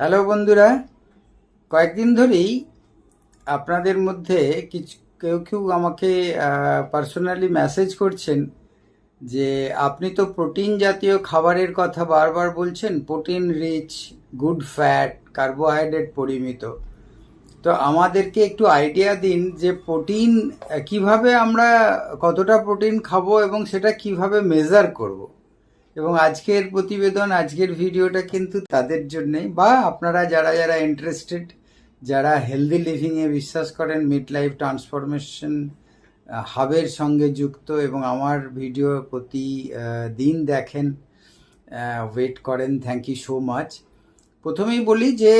Hello বন্ধুরা, কয়েকদিন ধরেই আপনাদের মধ্যে কিছু কেউ কেউ আমাকে পার্সোনালি মেসেজ করছেন যে আপনি তো প্রোটিন জাতীয় খাবারের কথা বারবার বলছেন, protein rich, good fat, carbohydrate পরিমিত। তো আমাদেরকে একটু আইডিয়া দিন যে প্রোটিন কিভাবে আমরা কতটা প্রোটিন খাবো এবং সেটা কিভাবে মেজার করব। এবং আজকের প্রতিবেদন, আজকের ভিডিওটা কিন্তু তাদের জন্যে, বা আপনারা যারা যারা ইন্টারেস্টেড, যারা হেলদি লিভিংয়ে বিশ্বাস করেন, মিড লাইফ ট্রান্সফরমেশন হাবের সঙ্গে যুক্ত এবং আমার ভিডিও প্রতি দিন দেখেন, ওয়েট করেন। Thank you so much. প্রথমেই বলি যে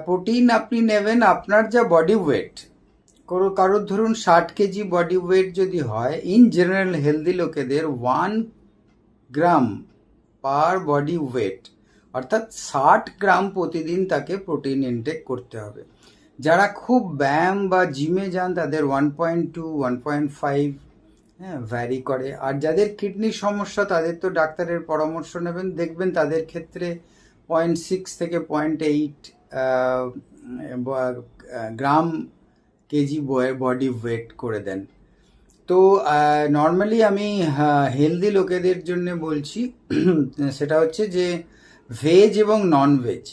প্রোটিন আপনি নেবেন আপনার যা বডি ওয়েট। কারোর ধরুন 60 কেজি বডি ওয়েট যদি হয়, ইন জেনারেল হেলদি লোকেদের 1 গ্রাম পার বডি ওয়েট, অর্থাৎ 60 গ্রাম প্রতিদিন তাকে প্রোটিন ইনটেক করতে হবে। যারা খুব ব্যায়াম বা জিমে যান তাদের 1.2, 1.5, হ্যাঁ, ভ্যারি করে। আর যাদের কিডনির সমস্যা তাদের তো ডাক্তারের পরামর্শ নেবেন, দেখবেন তাদের ক্ষেত্রে 0.6 থেকে 0.8 গ্রাম কেজি বডি ওয়েট করে দেন। তো নর্মালি আমি হেলদি লোকেদের জন্য বলছি সেটা হচ্ছে যে ভেজ এবং নন ভেজ।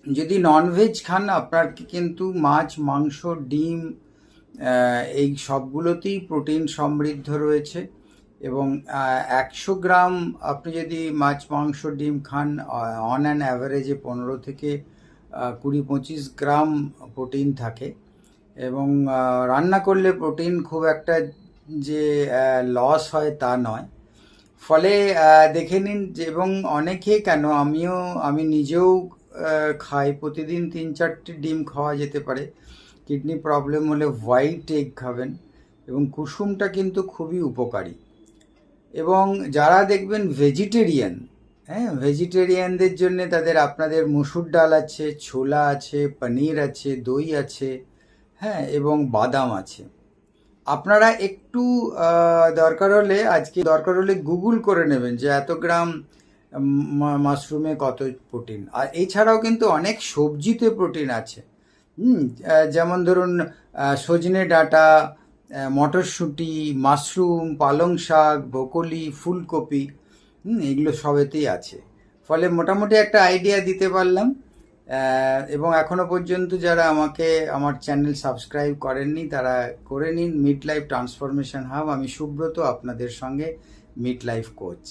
যদি নন ভেজ খান আপনার কিন্তু মাছ, মাংস, ডিম, এই সবগুলোতেই প্রোটিন সমৃদ্ধ রয়েছে। এবং 100 গ্রাম আপনি যদি মাছ, মাংস, ডিম খান, অন অ্যান অ্যাভারেজে 15 থেকে 20-25 গ্রাম প্রোটিন থাকে। এবং রান্না করলে প্রোটিন খুব একটা যে লস হয় তা নয়। ফলে দেখে নিন যে, এবং অনেকে কেন, আমি নিজেও খাই, প্রতিদিন 3-4টে ডিম খাওয়া যেতে পারে। কিডনি প্রবলেম হলে হোয়াইট এগ খাবেন, এবং কুসুমটা কিন্তু খুবই উপকারী। এবং যারা দেখবেন ভেজিটেরিয়ান, হ্যাঁ, ভেজিটেরিয়ানদের জন্য আপনাদের মসুর ডাল আছে, ছোলা আছে, পনির আছে, দই আছে, হ্যাঁ, এবং বাদাম আছে। আপনারা একটু দরকার হলে গুগল করে নেবেন যে এত গ্রাম মাশরুমে কত প্রোটিন। আর এছাড়াও কিন্তু অনেক সবজিতে প্রোটিন আছে। যেমন ধরুন সজনে ডাঁটা, মটরশুঁটি, মাশরুম, পালং শাক, ব্রোকলি, ফুলকপি, এগুলো সবেতেই আছে। ফলে মোটামুটি একটা আইডিয়া দিতে পারলাম। এবং এখনো পর্যন্ত যারা আমার চ্যানেল সাবস্ক্রাইব করেননি তারা করে নিন। মিড লাইফ ট্রান্সফরমেশন হাব, আমি সুব্রত, আপনাদের সঙ্গে মিড লাইফ কোচ।